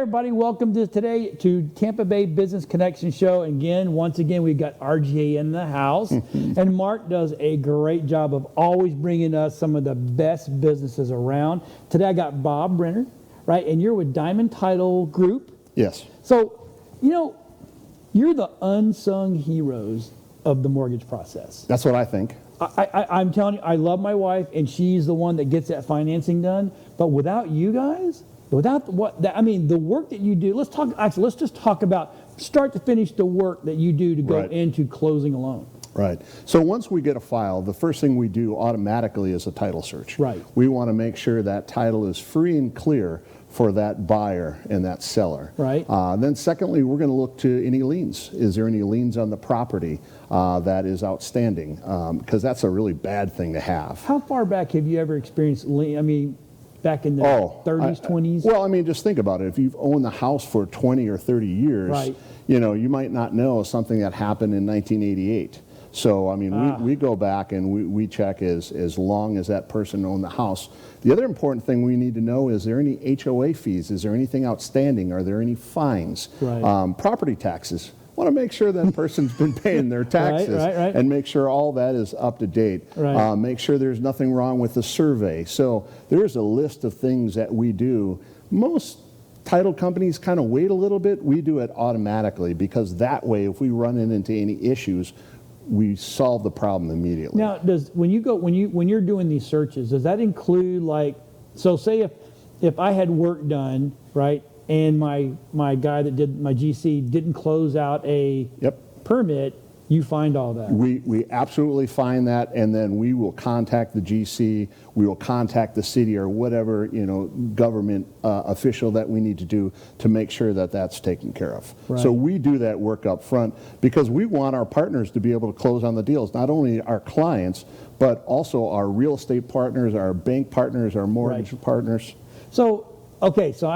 everybody, welcome to Tampa Bay Business Connection Show. Again, once again, we've got RGA in the house, and Mark does a great job of always bringing us some of the best businesses around. Today I got Bob Brenner, right, and you're with Diamond Title Group. Yes. So, you know, you're the unsung heroes of the mortgage process. That's what I think. I'm telling you, I love my wife, and she's the one that gets that financing done. But without you guys, the work that you do. Let's just talk about start to finish the work that you do to go into closing a loan. Right. So once we get a file, the first thing we do automatically is a title search. Right. We want to make sure that title is free and clear for that buyer and that seller. Right. Then secondly, we're going to look to any liens. Is there any liens on the property that is outstanding? Because that's a really bad thing to have. How far back have you ever experienced lien? I mean, back in the 30s, 20s? Well, I mean, just think about it. If you've owned the house for 20 or 30 years, you know, you might not know something that happened in 1988. So, I mean, we go back and we check as long as that person owned the house. The other important thing we need to know, is there any HOA fees? Is there anything outstanding? Are there any fines? Right. Property taxes. Want to make sure that person's been paying their taxes and make sure all that is up to date. Right. Make sure there's nothing wrong with the survey. So there's a list of things that we do. Most title companies kind of wait a little bit. We do it automatically, because that way, if we run into any issues, we solve the problem immediately. Now, when you're doing these searches, does that include, like, so say if I had work done, right, and my guy that did my GC didn't close out a permit, you find all that? We absolutely find that, and then we will contact the GC, we will contact the city or whatever, you know, government official that we need to do to make sure that that's taken care of. Right. So we do that work up front, because we want our partners to be able to close on the deals, not only our clients, but also our real estate partners, our bank partners, our mortgage partners. So, okay, so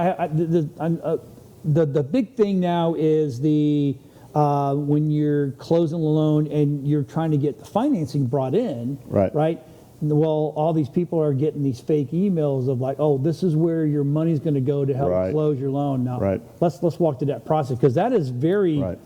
the big thing now is when you're closing a loan and you're trying to get the financing brought in, right? Well, all these people are getting these fake emails of like, oh, this is where your money's going to go to help close your loan. Now, let's walk through that process, because that is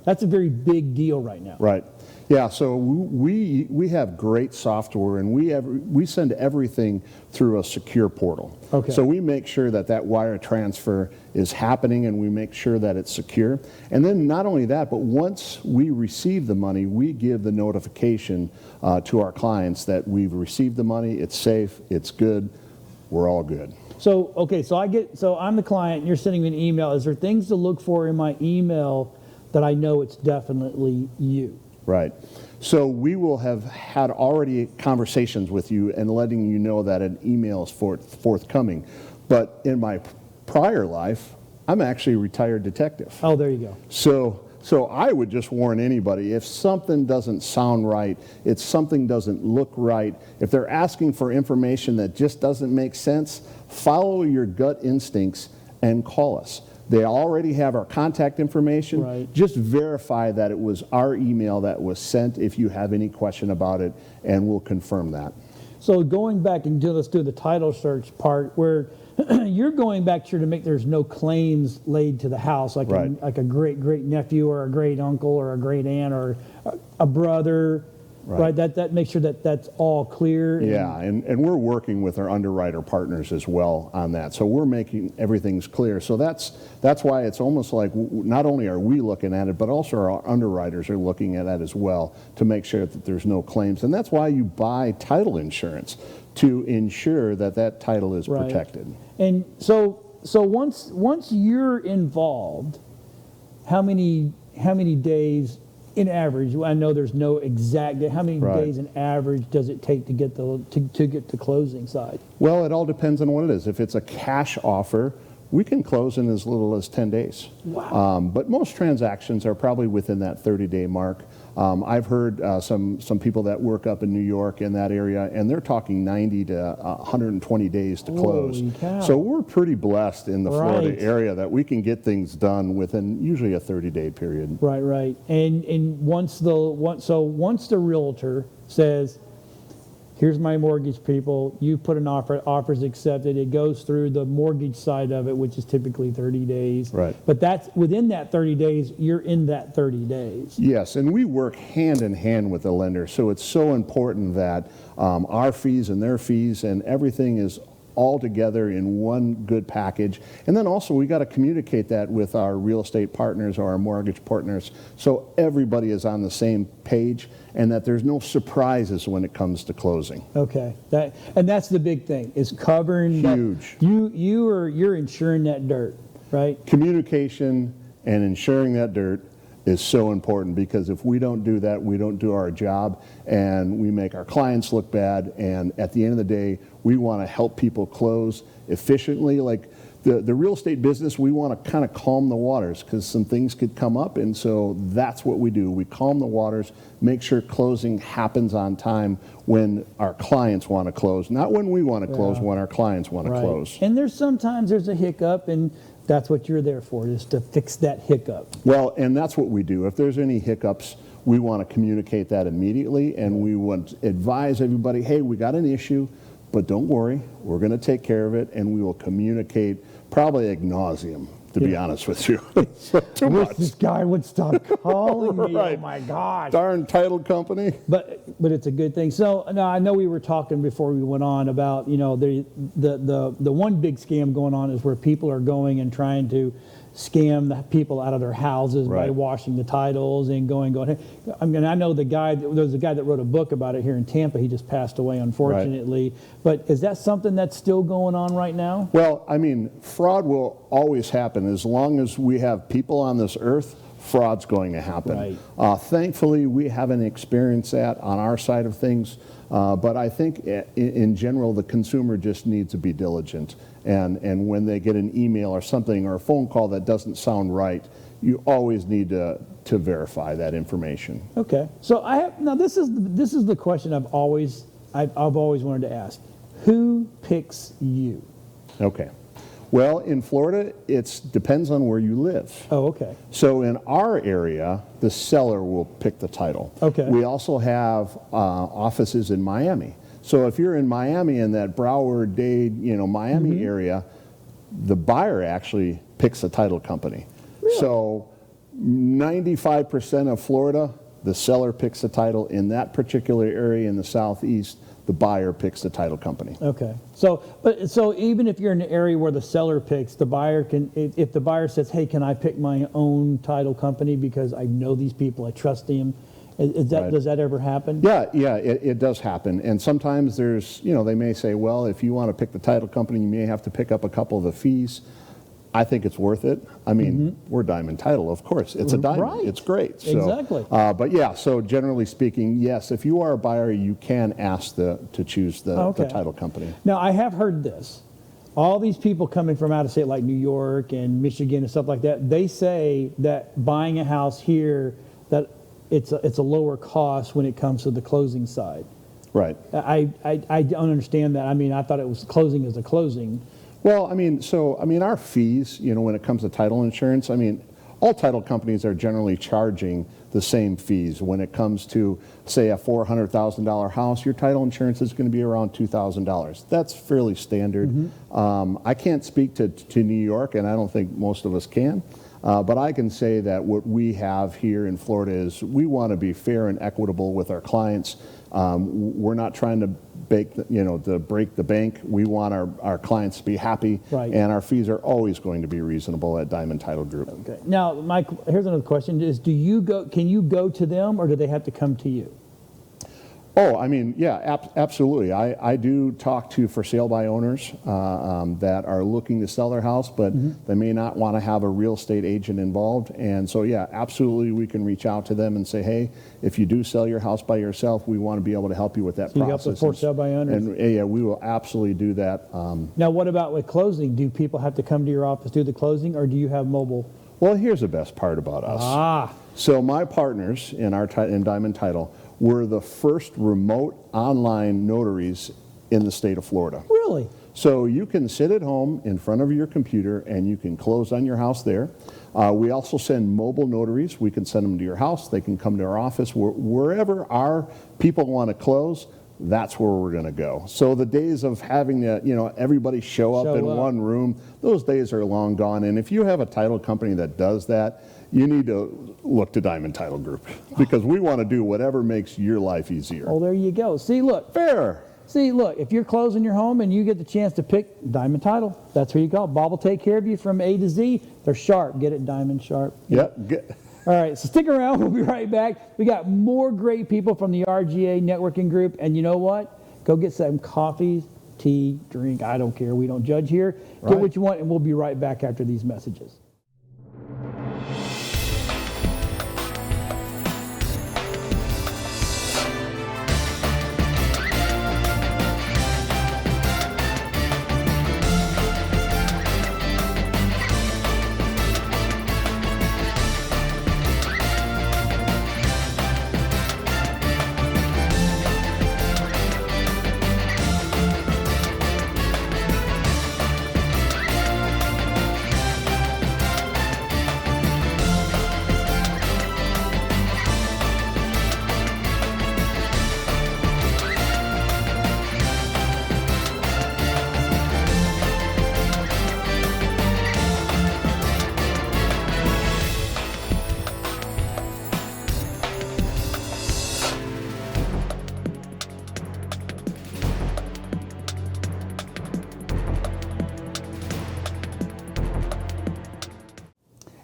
that's a very big deal right now. Right. Yeah, so we have great software, and we send everything through a secure portal. Okay. So we make sure that wire transfer is happening, and we make sure that it's secure. And then not only that, but once we receive the money, we give the notification to our clients that we've received the money, it's safe, it's good, we're all good. So, okay, so I'm the client, and you're sending me an email. Is there things to look for in my email that I know it's definitely you? Right. So we will have had already conversations with you and letting you know that an email is forthcoming. But in my prior life, I'm actually a retired detective. Oh, there you go. So I would just warn anybody, if something doesn't sound right, if something doesn't look right, if they're asking for information that just doesn't make sense, follow your gut instincts and call us. They already have our contact information. Right. Just verify that it was our email that was sent if you have any question about it, and we'll confirm that. So going back and let's do the title search part, where you're going back to make there's no claims laid to the house, like a great nephew or a great uncle or a great aunt or a brother. Right. That makes sure that that's all clear. Yeah, and we're working with our underwriter partners as well on that. So we're making everything's clear. So that's why it's almost like not only are we looking at it, but also our underwriters are looking at it as well to make sure that there's no claims. And that's why you buy title insurance, to ensure that title is protected. And so once you're involved, how many days in average? I know there's no exact. How many days in average does it take to get the closing side? Well, it all depends on what it is. If it's a cash offer, we can close in as little as 10 days. Wow. But most transactions are probably within that 30-day mark. I've heard some people that work up in New York in that area, and they're talking 90 to 120 days to close. Holy cow. So we're pretty blessed in the Florida area that we can get things done within usually a 30-day period. Right. And once the realtor says, here's my mortgage, people. You put an offer, offer's accepted. It goes through the mortgage side of it, which is typically 30 days. Right. But that's within that 30 days, you're in that 30 days. Yes, and we work hand in hand with the lender, so it's so important that our fees and their fees and everything is all together in one good package. And then also we got to communicate that with our real estate partners or our mortgage partners so everybody is on the same page and that there's no surprises when it comes to closing. Okay, that's the big thing, is covering Huge. that. You're insuring that dirt, right? Communication and insuring that dirt is so important, because if we don't do that, we don't do our job and we make our clients look bad. And at the end of the day, we want to help people close efficiently. Like the real estate business, we want to kind of calm the waters because some things could come up. And so that's what we do. We calm the waters, make sure closing happens on time when our clients want to close, not when we want to close, when our clients want to close. And sometimes there's a hiccup, and that's what you're there for, is to fix that hiccup. Well, and that's what we do. If there's any hiccups, we want to communicate that immediately, and we want to advise everybody, hey, we got an issue, but don't worry, we're going to take care of it, and we will communicate probably ad nauseum, to be honest with you. Too much. This guy would stop calling me. Right. Oh my gosh. Darn title company. But it's a good thing. So now I know we were talking before we went on about, you know, the one big scam going on is where people are going and trying to scam the people out of their houses by washing the titles and going. I mean, I know there's a guy that wrote a book about it here in Tampa. He just passed away, unfortunately. But is that something that's still going on right now? Well, I mean, fraud will always happen. As long as we have people on this earth, fraud's going to happen. Thankfully, we haven't experienced that on our side of things. But I think in general, the consumer just needs to be diligent. And when they get an email or something or a phone call that doesn't sound right, you always need to verify that information. Okay. So this is the question I've always wanted to ask. Who picks you? Okay. Well, in Florida, it depends on where you live. Oh, okay. So in our area, the seller will pick the title. Okay. We also have offices in Miami. So if you're in Miami, in that Broward, Dade, Miami area, the buyer actually picks the title company. Really? So 95% of Florida, the seller picks the title. In that particular area in the southeast, the buyer picks the title company. Okay. So even if you're in an area where the seller picks, the buyer can, if the buyer says, hey, can I pick my own title company because I know these people, I trust them, does that ever happen? Yeah, it does happen. And sometimes there's, they may say, well, if you want to pick the title company, you may have to pick up a couple of the fees. I think it's worth it. I mean, we're Diamond Title, of course. It's a diamond. Right. It's great. So, exactly. But yeah, so generally speaking, yes, if you are a buyer, you can ask to choose the title company. Now, I have heard this. All these people coming from out of state like New York and Michigan and stuff like that, they say that buying a house here, that it's a lower cost when it comes to the closing side. Right. I don't understand that. I mean, I thought it was closing as a closing. Well, our fees, when it comes to title insurance, all title companies are generally charging the same fees. When it comes to, say, a $400,000 house, your title insurance is going to be around $2,000. That's fairly standard. I can't speak to New York, and I don't think most of us can. But I can say that what we have here in Florida is we want to be fair and equitable with our clients. We're not trying to break the bank. We want our clients to be happy, and our fees are always going to be reasonable at Diamond Title Group. Okay. Now, Mike, here's another question: can you go to them, or do they have to come to you? Oh, yeah, absolutely. I do talk to for sale by owners that are looking to sell their house, but they may not want to have a real estate agent involved. And so, yeah, absolutely, we can reach out to them and say, hey, if you do sell your house by yourself, we want to be able to help you with that process. You help with for sale by owners? And yeah, we will absolutely do that. Now, what about with closing? Do people have to come to your office do the closing, or do you have mobile? Well, here's the best part about us. So my partners in Diamond Title were the first remote online notaries in the state of Florida. Really? So you can sit at home in front of your computer and you can close on your house there. We also send mobile notaries. We can send them to your house. They can come to our office. Wherever our people want to close, that's where we're going to go. So the days of having everybody show up in one room, those days are long gone. And if you have a title company that does that, you need to look to Diamond Title Group, because we want to do whatever makes your life easier. Oh, there you go. See, look. Fair. See, look, if you're closing your home and you get the chance to pick Diamond Title, that's who you call. Bob will take care of you from A to Z. They're sharp. Get it, Diamond Sharp. Yep. All right, so stick around. We'll be right back. We got more great people from the RGA Networking Group. And you know what? Go get some coffee, tea, drink. I don't care. We don't judge here. Get what you want, and we'll be right back after these messages.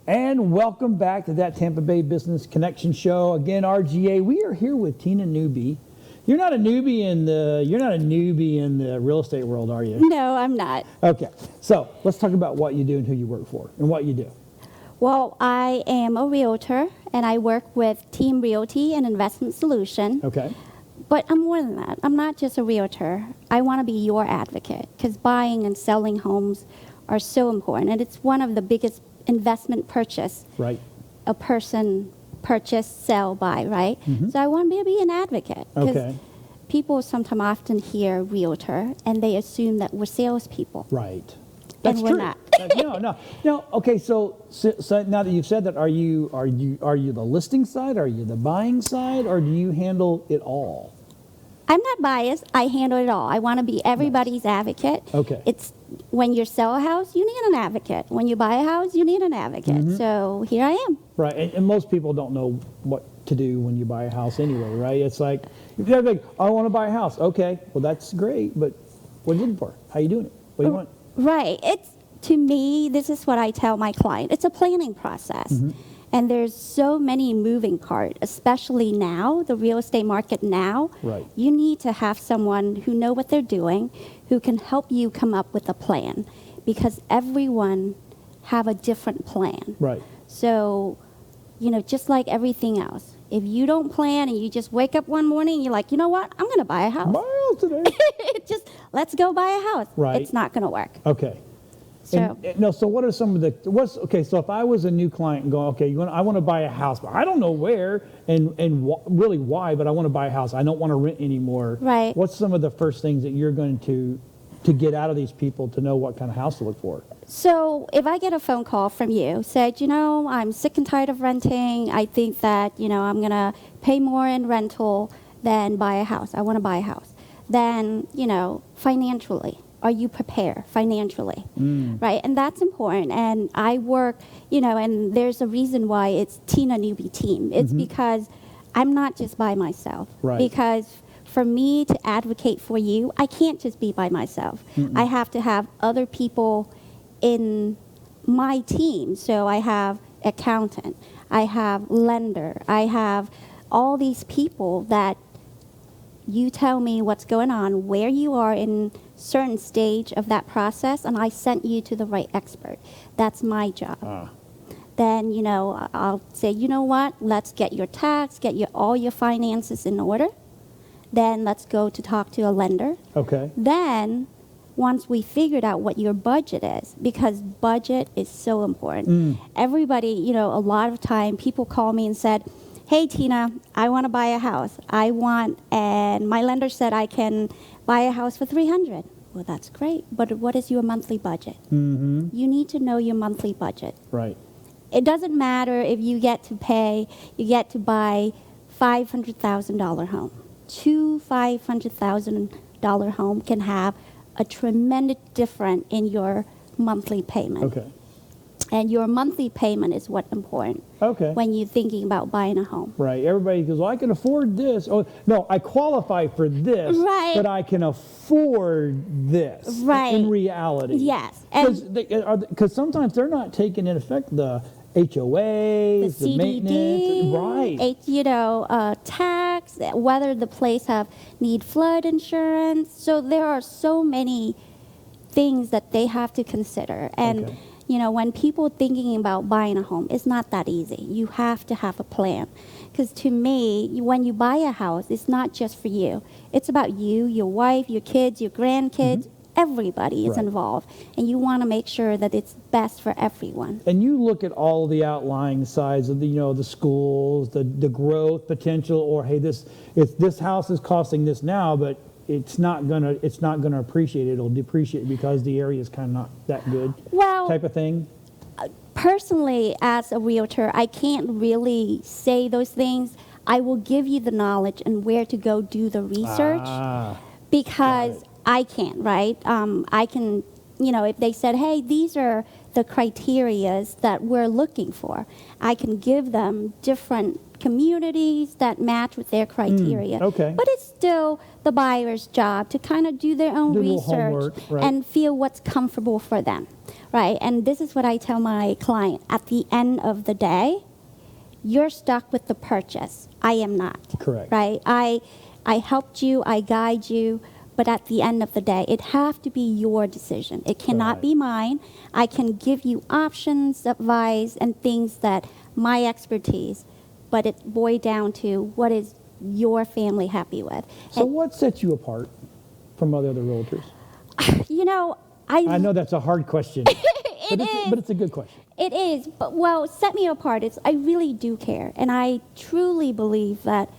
And welcome back to that Tampa Bay Business Connection Show. Again, RGA, we are here with Tina Newby. You're not a newbie in the real estate world, are you? No, I'm not. Okay, so let's talk about what you do and who you work for and what you do. Well, I am a realtor, and I work with Team Realty and Investment Solution. Okay. But I'm more than that. I'm not just a realtor. I want to be your advocate, because buying and selling homes are so important, and it's one of the biggest investment purchase. Right. A person purchase, sell, buy, right? Mm-hmm. So I want to be an advocate. Okay. People sometimes often hear realtor, and they assume that we're salespeople. Right. That's we're true. not. No. Okay. So now that you've said that, are you the listing side? Are you the buying side? Or do you handle it all? I'm not biased. I handle it all. I want to be everybody's advocate. Okay. It's when you sell a house, you need an advocate. When you buy a house, you need an advocate. Mm-hmm. So here I am. Right. And most people don't know what to do when you buy a house anyway, right? It's like, if you're like, I want to buy a house. Okay. Well, that's great. But what are you looking for? How are you doing it? What do you want? Right. To me, this is what I tell my client. It's a planning process. Mm-hmm. And there's so many moving parts, especially now, the real estate market now. Right. You need to have someone who know what they're doing, who can help you come up with a plan, because everyone have a different plan. Right. So, just like everything else, if you don't plan and you just wake up one morning and you're like, you know what, I'm going to buy a house. Buy a house today. Just let's go buy a house. Right. It's not going to work. Okay. So, So what are some of so if I was a new client and going, okay, I want to buy a house, but I don't know where and really why, but I want to buy a house. I don't want to rent anymore. Right. What's some of the first things that you're going to get out of these people to know what kind of house to look for? So if I get a phone call from you, said, I'm sick and tired of renting. I think that, I'm going to pay more in rental than buy a house. I want to buy a house. Then, financially, are you prepared financially? Right? And that's important. And I work, and there's a reason why it's Tina Newby team. It's because I'm not just by myself. Right. Because for me to advocate for you, I can't just be by myself. I have to have other people in my team. So I have accountant, I have lender, I have all these people that you tell me what's going on, where you are in certain stage of that process, and I sent you to the right expert. That's my job. Then, I'll say, you know what, let's get your tax, all your finances in order. Then let's go to talk to a lender. Okay. Then, once we figured out what your budget is, because budget is so important. Everybody, a lot of time people call me and said, hey, Tina, I want to buy a house. And my lender said I can buy a house for $300. Well, that's great, but what is your monthly budget? Mm-hmm. You need to know your monthly budget. Right. It doesn't matter if you get to buy $500,000 home. two $500,000 home can have a tremendous difference in your monthly payment. Okay. And your monthly payment is what's important Okay. when you're thinking about buying a home. Right. Everybody goes, well, I can afford this. Oh, no, I qualify for this, Right. but I can afford this. Right. In reality. Yes. Because sometimes they're not taking into effect the HOAs, the maintenance. Right. Tax, whether the place need flood insurance. So there are so many things that they have to consider. And Okay. when people thinking about buying a home, it's not that easy. You have to have a plan. Because to me, when you buy a house, it's not just for you. It's about you, your wife, your kids, your grandkids. Everybody is Right. involved. And you want to make sure that it's best for everyone. And you look at all the outlying sides of the schools, the growth potential, or hey, this house is costing this now, but it's not gonna appreciate it. It'll depreciate because the area is kind of not that good. Well, type of thing. personally, as a realtor, I can't really say those things. I will give you the knowledge and where to go do the research because I can't, right? I can, if they said, hey, these are the criterias that we're looking for, I can give them different communities that match with their criteria. Okay. But it's still the buyer's job to kind of do their own Do a little research homework, right. and feel what's comfortable for them, right? And this is what I tell my client. At the end of the day, you're stuck with the purchase. I am not. Correct. Right? I helped you, I guide you, but at the end of the day, it have to be your decision. It cannot Right. be mine. I can give you options, advice, and things that my expertise, but it boils down to what is your family happy with. So what sets you apart from other realtors? I I know that's a hard question. But it's a good question. It is, but set me apart. I really do care, and I truly believe that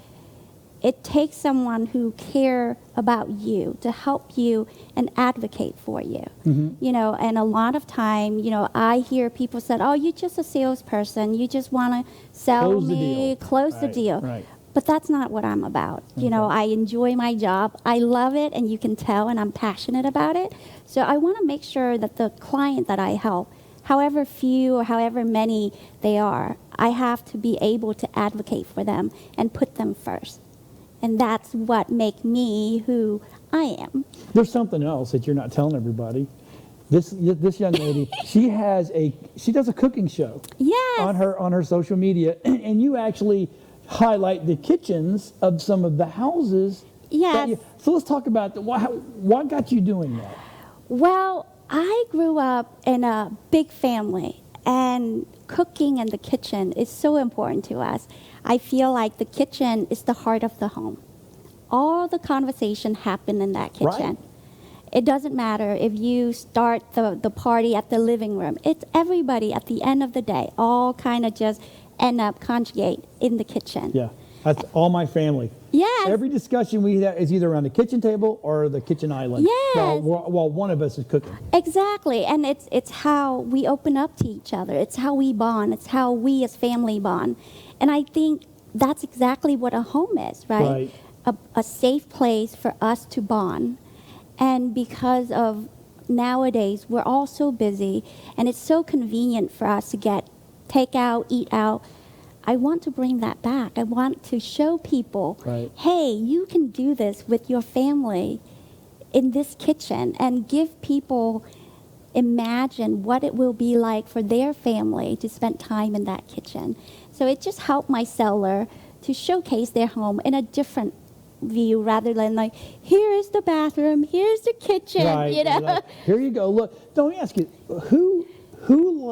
it takes someone who care about you to help you and advocate for you. And a lot of time, I hear people say, "Oh, you're just a salesperson. You just want to sell Close the me, deal." close the Right, deal." right. But that's not what I'm about. I enjoy my job. I love it, and you can tell, and I'm passionate about it. So I want to make sure that the client that I help, however few or however many they are, I have to be able to advocate for them and put them first. And that's what makes me who I am. There's something else that you're not telling everybody. This young lady, she does a cooking show. Yes. On her social media, and you actually highlight the kitchens of some of the houses. Yes. So let's talk about what got you doing that. Well, I grew up in a big family, and cooking in the kitchen is so important to us. I feel like the kitchen is the heart of the home. All the conversation happen in that kitchen. Right. It doesn't matter if you start the party at the living room. It's everybody at the end of the day, all kind of just end up conjugate in the kitchen. Yeah, that's all my family. Yes. Every discussion we have is either around the kitchen table or the kitchen island. Yes. While one of us is cooking. Exactly, and it's how we open up to each other. It's how we bond. It's how we as family bond. And I think that's exactly what a home is, right? A safe place for us to bond. And because of nowadays, we're all so busy, and it's so convenient for us to get takeout, eat out. I want to bring that back. I want to show people, Right. hey, you can do this with your family in this kitchen, and give people imagine what it will be like for their family to spend time in that kitchen. So it just helped my seller to showcase their home in a different view rather than like, here is the bathroom, here's the kitchen, Right. Like, here you go. Look, let me ask you, who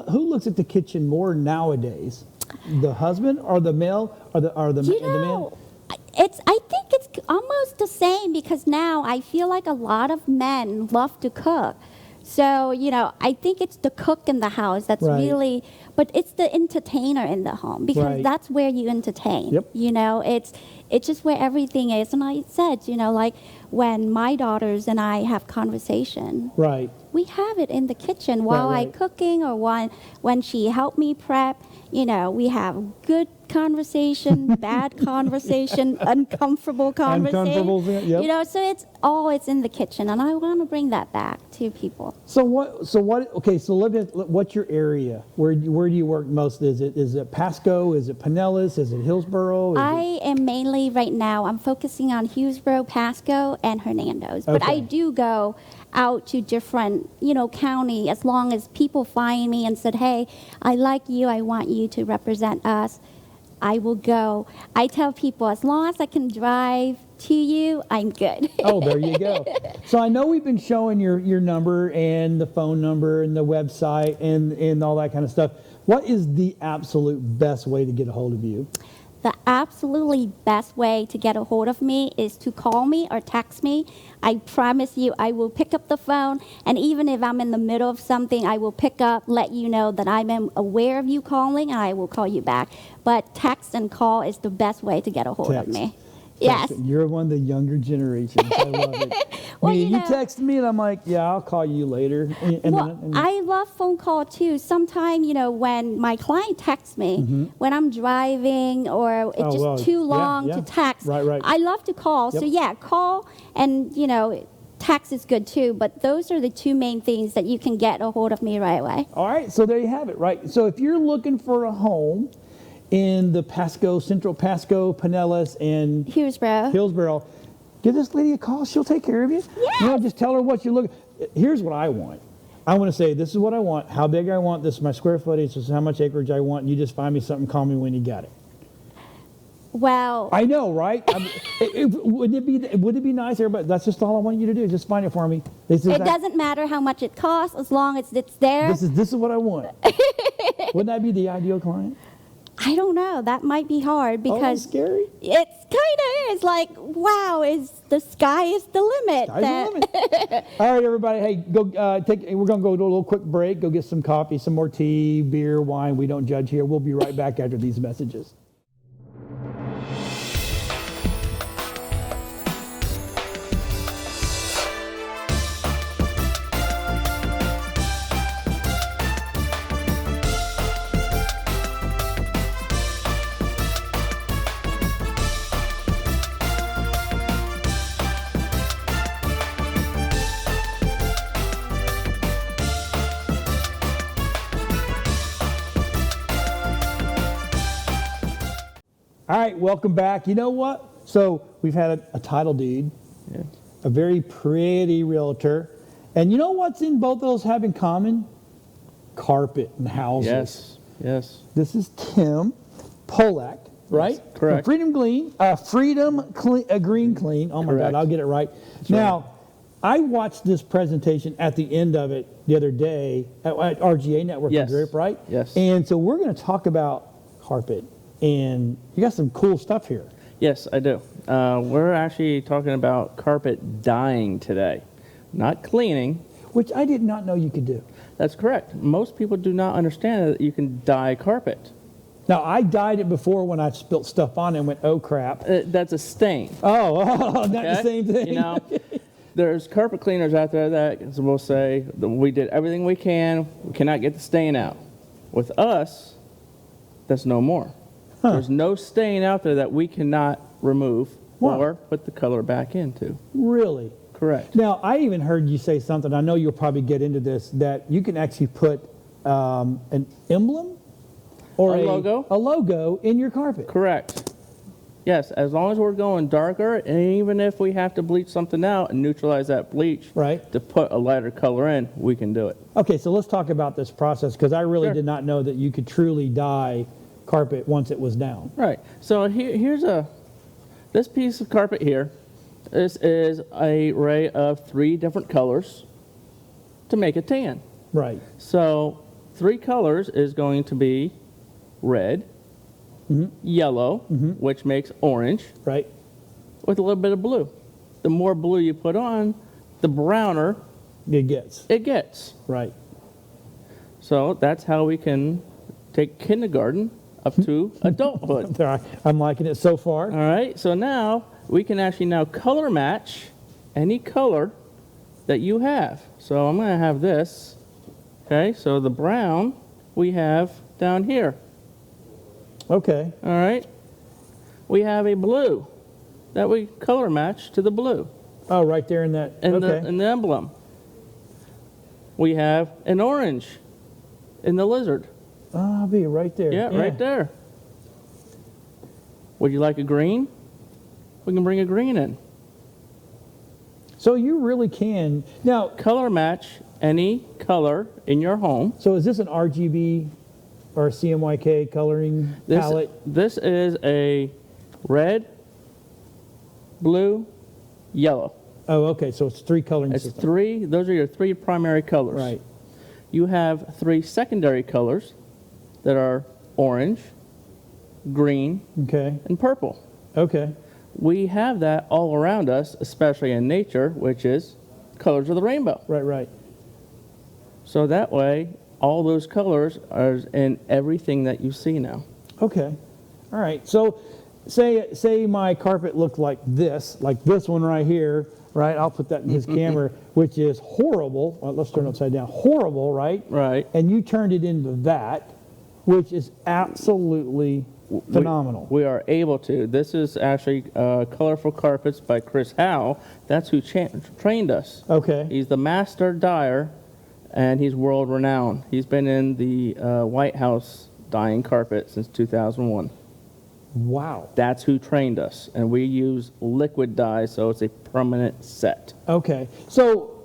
looks at the kitchen more nowadays? The husband or the male or the man? I think it's almost the same, because now I feel like a lot of men love to cook. So, I think it's the cook in the house that's Right. really, but it's the entertainer in the home, because Right. that's where you entertain. Yep. It's just where everything is. And I said, like when my daughters and I have conversation, Right. we have it in the kitchen while Right. I'm cooking, or when she helped me prep. We have good conversation, bad conversation, uncomfortable conversation. Yep. You know, so it's in the kitchen, and I want to bring that back to people. So what? Okay, so what's your area? Where do you work most? Is it Pasco? Is it Pinellas? Is it Hillsborough? I am mainly right now, I'm focusing on Hillsborough, Pasco, and Hernando's. But I do go out to different, county, as long as people find me and said, hey, I like you, I want you to represent us, I will go. I tell people, as long as I can drive to you, I'm good. Oh, there you go. So I know we've been showing your number and the phone number and the website and all that kind of stuff. What is the absolute best way to get a hold of you? The absolutely best way to get a hold of me is to call me or text me. I promise you, I will pick up the phone, and even if I'm in the middle of something, I will pick up, let you know that I'm aware of you calling, and I will call you back. But text and call is the best way to get a hold of me. Yes. You're one of the younger generations. I love it. Well, you text me and I'm like, yeah, I'll call you later. I love phone call too. Sometimes, when my client texts me, when I'm driving or it's just too long to text, right. I love to call. Yep. So yeah, call and, text is good too. But those are the two main things that you can get a hold of me right away. All right. So there you have it, right? So if you're looking for a home in the Central Pasco, Pinellas, and Hillsborough, give this lady a call. She'll take care of you. Yes. Just tell her what you're looking. Here's what I want. I want to say, this is what I want, how big I want, this is my square footage, this is how much acreage I want. You just find me something, call me when you got it. Well, I know, right? Wouldn't it be nice, everybody? That's just all I want you to do. Just find it for me. It doesn't matter how much it costs, as long as it's there. This is what I want. Wouldn't that be the ideal client? I don't know. That might be hard because scary. It's kind of is like, wow, the sky is the limit. Sky's the limit. All right, everybody. Hey, go we're gonna go to a little quick break. Go get some coffee, some more tea, beer, wine. We don't judge here. We'll be right back after these messages. All right, welcome back. You know what? So we've had a title deed, a very pretty realtor. And you know what's in both of those have in common? Carpet and houses. Yes. This is Tim Pollak, right? Yes, correct. From Green Clean. Oh my Correct. God, I'll get it right. That's now, right. I watched this presentation at the end of it the other day at RGA Network Group, right? Yes. And so we're going to talk about carpet. And you got some cool stuff here. Yes, I do. We're actually talking about carpet dyeing today, not cleaning. Which I did not know you could do. That's correct. Most people do not understand that you can dye carpet. Now, I dyed it before when I spilt stuff on it and went, oh, crap. That's a stain. Not the same thing. There's carpet cleaners out there that will say, we did everything we can, we cannot get the stain out. With us, that's no more. There's no stain out there that we cannot remove or put the color back into. Really? Correct. Now, I even heard you say something, I know you'll probably get into this, that you can actually put an emblem or a logo in your carpet. Correct. Yes, as long as we're going darker, and even if we have to bleach something out and neutralize that bleach to put a lighter color in, we can do it. Okay, so let's talk about this process, because I really did not know that you could truly dye carpet once it was down. Right. So here's this piece of carpet here. This is an array of 3 different colors to make a tan. Right. So 3 colors is going to be red, yellow, which makes orange, right, with a little bit of blue. The more blue you put on, the browner it gets. Right. So that's how we can take kindergarten up to adulthood. I'm liking it so far. All right, so now we can actually color match any color that you have. So I'm going to have this. Okay, so the brown we have down here. Okay. All right. We have a blue that we color match to the blue Oh, right there in that. in, Okay. in the emblem. We have an orange in the lizard. Oh, I'll be right there. Yeah, right there. Would you like a green? We can bring a green in. So you really can now. Color match any color in your home. So is this an RGB or CMYK coloring palette? This is a red, blue, yellow. Oh, okay. So it's 3 coloring It's systems. 3. Those are your 3 primary colors. Right. You have 3 secondary colors that are orange, green, Okay. and purple. Okay. We have that all around us, especially in nature, which is colors of the rainbow. Right. So that way, all those colors are in everything that you see now. Okay. All right. So say my carpet looked like this one right here, right? I'll put that in his camera, which is horrible. Well, let's turn it upside down. Horrible, right? Right. And you turned it into that, which is absolutely phenomenal. We are able to. This is actually Colorful Carpets by Chris Howe. That's who trained us. Okay. He's the master dyer, and he's world renowned. He's been in the White House dyeing carpet since 2001. Wow. That's who trained us, and we use liquid dye, so it's a permanent set. Okay. So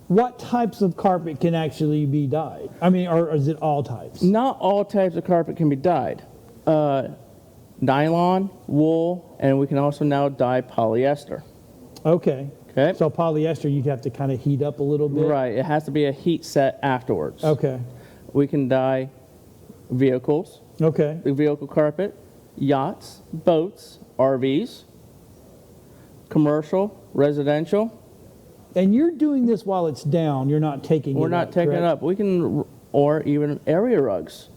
what types of carpet can actually be dyed? I mean, or is it all types? Not all types of carpet can be dyed. Nylon, wool, and we can also now dye polyester. Okay. Okay. So polyester, you'd have to kind of heat up a little bit. Right. It has to be a heat set afterwards. Okay. We can dye vehicles, Okay. the vehicle carpet, yachts, boats, RVs, commercial, residential. And you're doing this while it's down. You're not taking We're it not up, taking it correct? up. We can, or even area rugs.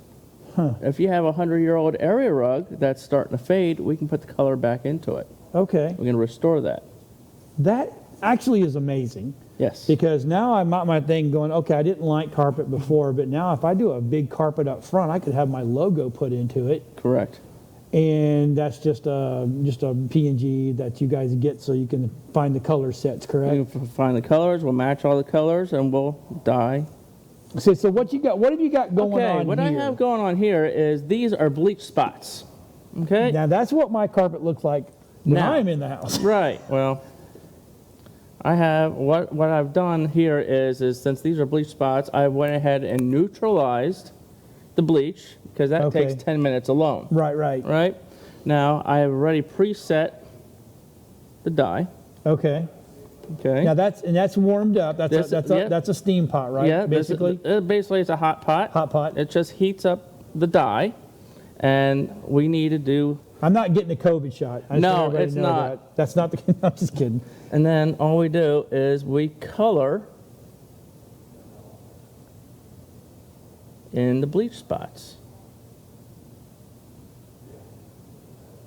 Huh. If you have a 100-year-old area rug that's starting to fade, we can put the color back into it. Okay. We can restore that. That actually is amazing. Yes. Because now I'm at my thing going, okay, I didn't like carpet before, but now if I do a big carpet up front, I could have my logo put into it. Correct. And that's just a P&G that you guys get so you can find the color sets, correct? We can find the colors, we'll match all the colors, and we'll dye. So what you got? What have you got going Okay, on what here? I have going on here is these are bleach spots. Okay? Now that's what my carpet looks like when Now- I'm in the house. Right. Well, I have what I've done here is since these are bleach spots, I went ahead and neutralized the bleach because that Okay. takes 10 minutes alone. Right. Right? Now I have already preset the dye. Okay. Okay. Now that's warmed up. This- yeah. That's a steam pot, right? Yeah. Basically. Basically, it's a hot pot. Hot pot. It just heats up the dye, and we need to do. I'm not getting a COVID shot. I just No, want everybody it's to know not. that. That's not the. I'm just kidding. And then all we do is we color in the bleach spots.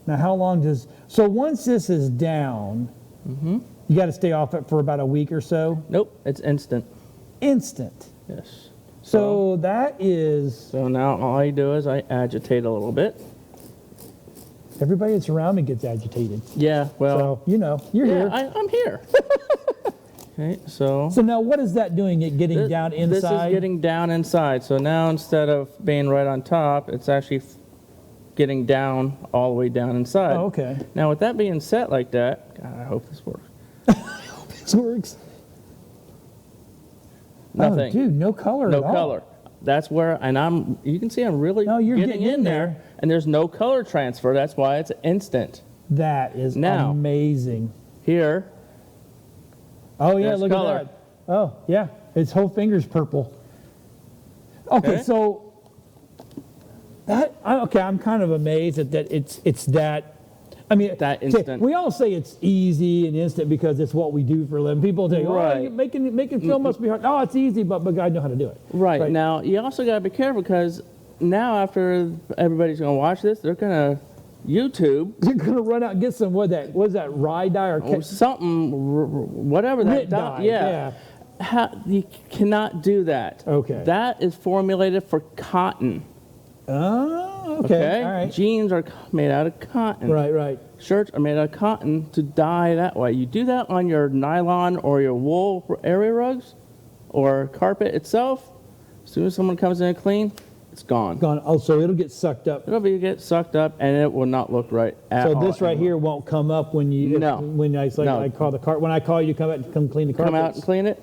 Now, how long does? So once this is down, you got to stay off it for about a week or so. Nope, it's instant. Instant. Yes. So that is. So now all I do is I agitate a little bit. Everybody that's around me gets agitated. Yeah, well, So you're yeah, here. I'm here. Okay, so So now, what is that doing? It getting down inside. This is getting down inside. So now instead of being right on top, it's actually getting down all the way down inside. Oh, okay. Now with that being set like that, God, I hope this works. This works. Nothing. Oh, dude, no color No at all. color. That's where, and you can see I'm really No, you're getting getting in there, and there's no color transfer. That's why it's instant. That is Now- amazing. Here, Oh yeah, there's look color. at that. Oh yeah, its whole finger's purple. Okay, Okay. so I'm kind of amazed that it's that. I mean, That okay, instant. we all say it's easy and instant because it's what we do for a living. People think, Right. oh, making film must be hard. Oh, it's easy, but God know how to do it. right. Now, you also got to be careful because now after everybody's going to watch this, they're going to YouTube You're gonna run out and get some what is that rye dye or or something, whatever that Rit dye, yeah. You cannot do that. Okay. That is formulated for cotton. Oh. Okay. All right. Jeans are made out of cotton. Right. Shirts are made out of cotton to dye that way. You do that on your nylon or your wool area rugs or carpet itself. As soon as someone comes in and clean, it's gone. Gone. Oh, so it'll get sucked up. Get sucked up, and it will not look right at all. So this right here won't come up when you No. when I say No. I call the car when I call you come clean the carpets. Come out and clean it.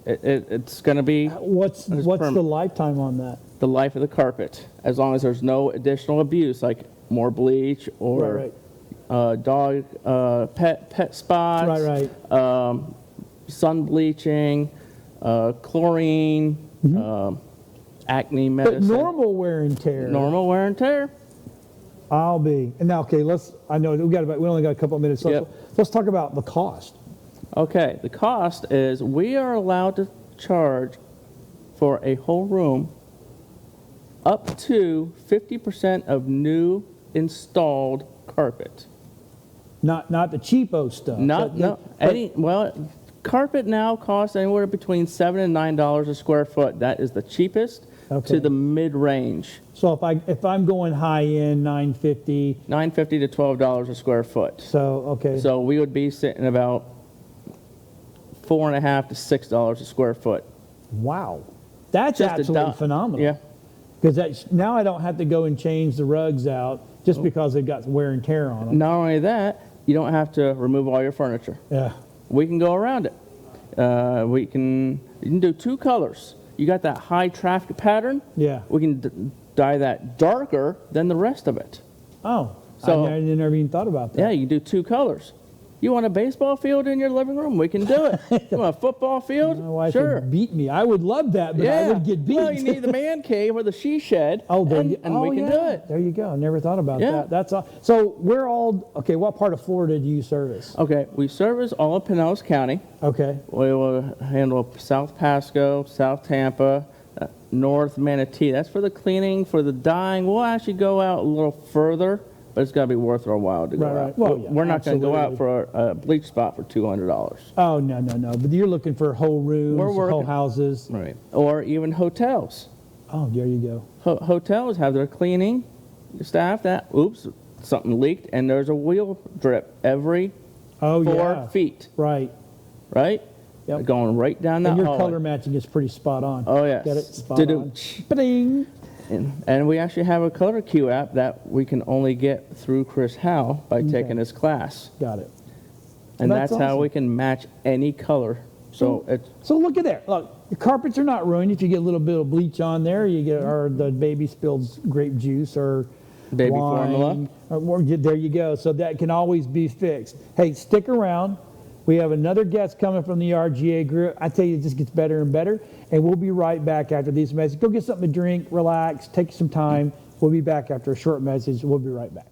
It's going to be What's the lifetime on that? the life of the carpet, as long as there's no additional abuse, like more bleach or dog pet spots, sun bleaching, chlorine, acne medicine. But normal wear and tear. Normal wear and tear. I'll be and now. Okay, I know we only got a couple of minutes. So let's talk about the cost. Okay, the cost is we are allowed to charge for a whole room up to 50% of new installed carpet. Not the cheapo stuff. Carpet now costs anywhere between $7 and $9 a square foot. That is the cheapest to the mid range. So if I'm going high end, $9.50 to $12 a square foot. So we would be sitting about $4.50 to $6 a square foot. Wow, that's absolutely phenomenal. Yeah, because now I don't have to go and change the rugs out just because they've got wear and tear on them. Not only that, you don't have to remove all your furniture. Yeah, we can go around it. You can do two colors. You got that high traffic pattern. Yeah, we can dye that darker than the rest of it. Oh, so I never even thought about that. Yeah, you can do two colors. You want a baseball field in your living room? We can do it. You want a football field? My wife sure. would beat me. I would love that, but I would get beat. Well, you need the man cave or the she shed, and we can do it. There you go. I never thought about that. That's all. So what part of Florida do you service? Okay, we service all of Pinellas County. Okay. We will handle South Pasco, South Tampa, North Manatee. That's for the cleaning, for the dyeing. We'll actually go out a little further. But it's got to be worth our while to go out. Well, we're not going to go out for a bleach spot for $200. Oh, no. But you're looking for whole rooms, whole houses. Right. Or even hotels. Oh, there you go. Hotels have their cleaning staff something leaked, and there's a wheel drip every 4 feet. Right. Yep. Going right down that hallway. And your hallway. color matching is pretty spot on. Oh, yes. Get it? Spot on. Ba-ding. And we actually have a color Q app that we can only get through Chris Howe by taking his class. Got it. And that's how we can match any color. So look at there. Look, the carpets are not ruined. If you get a little bit of bleach on there, you get or the baby spills grape juice or baby wine, formula. There you go. So that can always be fixed. Hey, stick around. We have another guest coming from the RGA group. I tell you, it just gets better and better. And we'll be right back after these messages. Go get something to drink, relax, take some time. We'll be back after a short message. We'll be right back.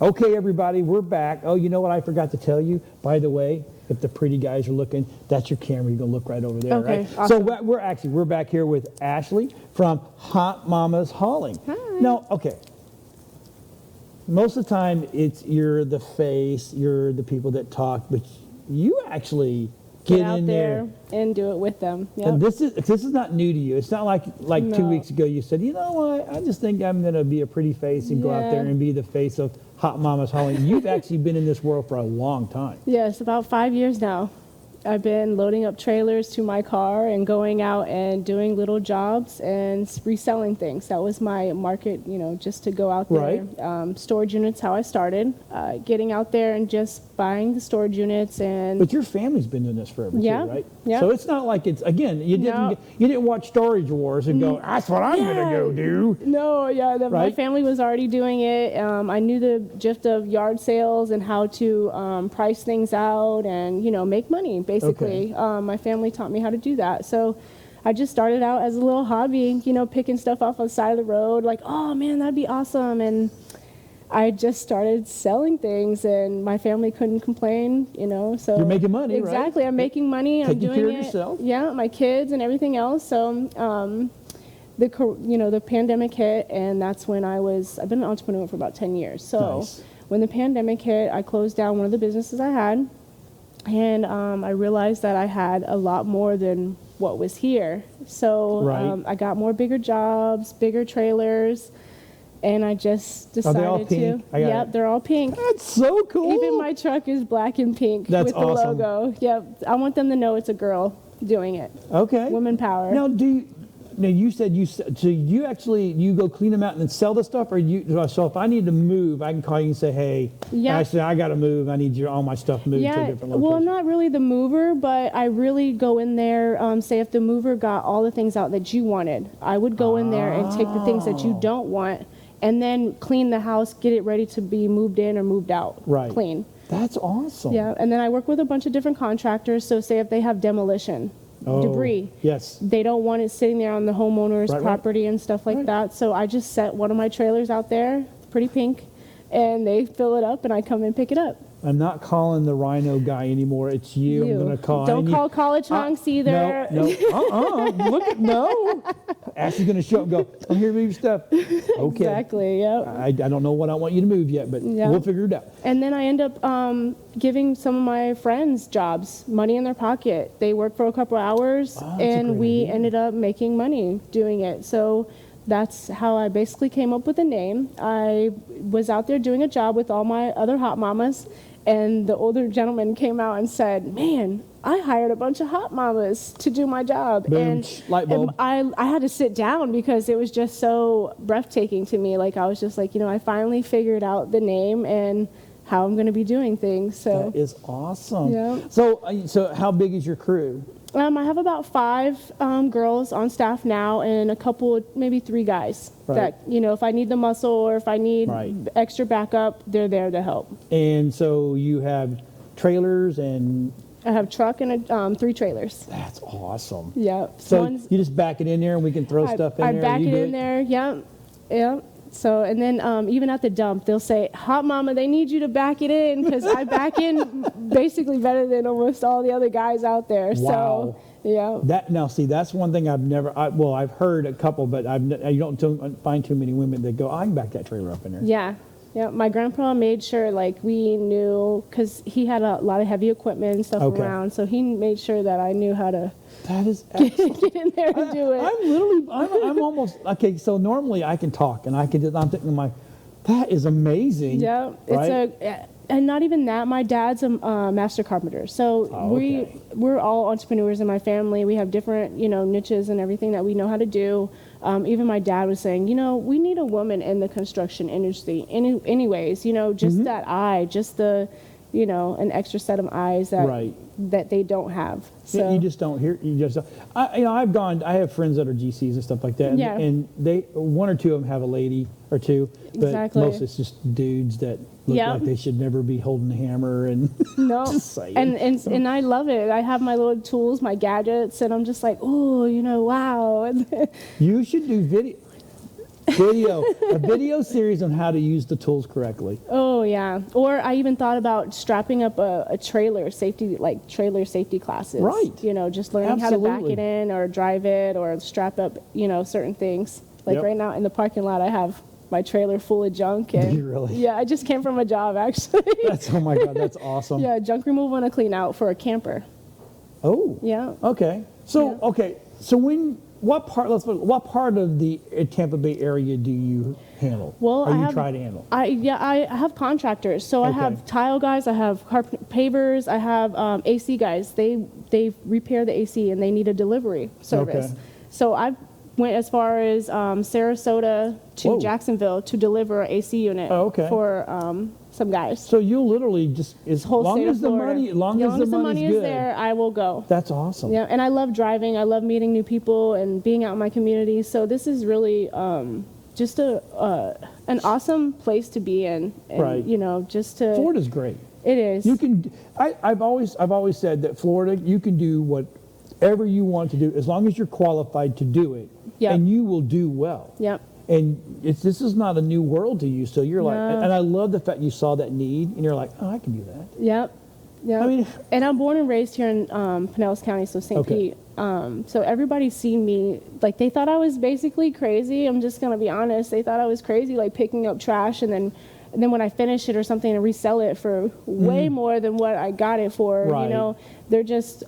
Okay, everybody, we're back. Oh, you know what I forgot to tell you? By the way, if the pretty guys are looking, that's your camera. You're going to look right over there, okay, right? awesome. So we're back here with Ashlie from Hot Mama's Hauling. Hi. Now, okay, most of the time you're the face, you're the people that talk, but you actually get out in there and do it with them. Yep. And this is not new to you. It's not like No. 2 weeks ago you said, you know what, I just think I'm going to be a pretty face and go out there and be the face of Hot Mama's Hauling. You've actually been in this world for a long time. Yes, about 5 years now. I've been loading up trailers to my car and going out and doing little jobs and reselling things. That was my market, just to go out there. Right. Storage units, how I started, getting out there and just buying the storage units. And But your family's been doing this forever Yeah, too, right? yeah. So it's not like it's, again, you No. didn't watch Storage Wars and go, that's what I'm going to go do. No, yeah, my Right? family was already doing it. I knew the gist of yard sales and how to price things out and, make money, basically. Okay. My family taught me how to do that. So I just started out as a little hobby, picking stuff off on the side of the road, like, oh, man, that'd be awesome. And I just started selling things, and my family couldn't complain, So You're making money, right? exactly. I'm making money. I'm Taking doing care of it. yourself. Yeah, my kids and everything else. So the pandemic hit, and that's when I've been an entrepreneur for about 10 years. So Nice. when the pandemic hit, I closed down one of the businesses I had, and I realized that I had a lot more than what was here. So Right. I got bigger jobs, bigger trailers, and I just Are decided they all pink? I got Yep, it. they're all pink. That's so cool. Even my truck is black and pink That's with the awesome. logo. Yep, I want them to know it's a girl doing it. Okay. Women power. Now, you said so you go clean them out and then sell the stuff, or so if I need to move, I can call you and say, hey, Yeah. Ashley, I got to move. I need all my stuff moved to a Yeah, different location. well, I'm not really the mover, but I really go in there, say if the mover got all the things out that you wanted, I would go in there and take the things that you don't want and then clean the house, get it ready to be moved in or moved out. Right. Clean. That's awesome. Yeah, and then I work with a bunch of different contractors, so say if they have demolition, Oh, debris, Yes. they don't want it sitting there on the homeowner's Right, right. property and stuff like Right. that, so I just set one of my trailers out there, pretty pink, and they fill it up and I come and pick it up. I'm not calling the Rhino guy anymore. It's you. I'm going to call. Don't I need- call college hunks either. No. Look at no. Ashley's going to show up and go, I'm here to move your stuff. Okay. Exactly, yep. I don't know what I want you to move yet, but Yeah. we'll figure it out. And then I end up giving some of my friends jobs, money in their pocket. They work for a couple hours, Oh, that's a and great we idea. ended up making money doing it. So that's how I basically came up with the name. I was out there doing a job with all my other hot mamas, and the older gentleman came out and said, man, I hired a bunch of hot mamas to do my job. Boom, And, light bulb. and I had to sit down because it was just so breathtaking to me. Like I was just like, I finally figured out the name and how I'm going to be doing things. So That is awesome. Yeah. So how big is your crew? I have about 5 girls on staff now and a couple, maybe 3 guys Right. that, if I need the muscle or if I need Right. extra backup, they're there to help. And so you have trailers, and I have truck and 3 trailers. that's awesome. Yeah. So you just back it in there, and we can throw stuff in I there. back you it do in there. Yep. Yep. So, and then even at the dump, they'll say, hot mama, they need you to back it in because I back in basically better than almost all the other guys out there. Wow. So, yeah. That's one thing I've heard a couple, but you don't find too many women that go, I can back that trailer up in there. Yeah. Yeah. My grandpa made sure we knew because he had a lot of heavy equipment and stuff Okay. around. So he made sure that I knew how to That is excellent. get in there and do it. I'm almost, okay, so normally I can talk, and I'm thinking that is amazing. Yeah, right? and not even that. My dad's a master carpenter, so Oh, okay. we're all entrepreneurs in my family. We have different niches and everything that we know how to do. Even my dad was saying, we need a woman in the construction industry. Anyways, just that eye, just the an extra set of eyes that Right. that they don't have. So You just don't hear. You just. I have friends that are GCs and stuff like that. Yeah. And they, one or two of them have a lady or two, but Exactly. most it's just dudes that look Yep. like they should never be holding a hammer and. No, Just saying. and I love it. I have my little tools, my gadgets, and I'm just like, oh, wow. You should do a video series on how to use the tools correctly. Oh yeah. Or I even thought about strapping up a trailer safety, like trailer safety classes. Right. Just learning how to back Absolutely. it in or drive it or strap up, certain things. Like Yep. right now in the parking lot, I have my trailer full of junk. And you really? Yeah, I just came from a job actually. Oh my God, that's awesome. Yeah, junk removal and a clean out for a camper. Oh. Yeah. Okay. So Yeah. okay. So when what part of the Tampa Bay area do you handle? Well, or you try to handle? I have contractors. So I have tile guys, I have pavers, I have AC guys. They repair the AC and they need a delivery service. Okay. So I went as far as Sarasota to Jacksonville to deliver an AC unit for some guys. So you literally just Whole long state as of the Florida. money, long as the money is there, I will go. That's awesome. Yeah, and I love driving. I love meeting new people and being out in my community. So this is really just an awesome place to be in. And, Right. You know, just to. Florida's great. It is. You can. I've always said that Florida, you can do whatever you want to do as long as you're qualified to do it, and you will do well. Yep. And this is not a new world to you, so you're like, No. and I love the fact you saw that need, and you're like, oh, I can do that. Yep. Yeah. I mean, and I'm born and raised here in Pinellas County, so St. Pete. So everybody's seen me, like they thought I was basically crazy. I'm just gonna be honest. They thought I was crazy, like picking up trash and then when I finish it or something and resell it for way more than what I got it for. Right. You know, they're just.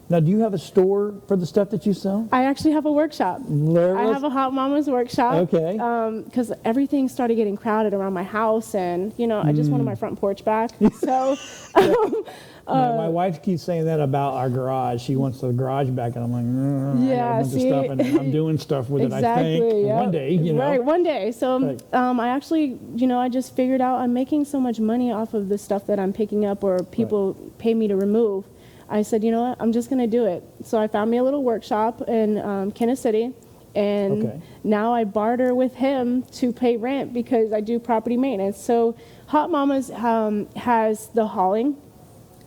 Now, do you have a store for the stuff that you sell? I actually have a workshop. I have a Hot Mama's workshop. Okay. Because everything started getting crowded around my house, and you know, I just wanted my front porch back. So. My wife keeps saying that about our garage. She wants the garage back, and I'm like, I got a bunch of stuff, and I'm doing stuff with it. I think yep. one day, you know. Right, one day. So I actually, you know, I just figured out I'm making so much money off of the stuff that I'm picking up, or people pay me to remove. I said, you know what, I'm just going to do it. So I found me a little workshop in Kansas City, and now I barter with him to pay rent because I do property maintenance. So Hot Mama's has the hauling,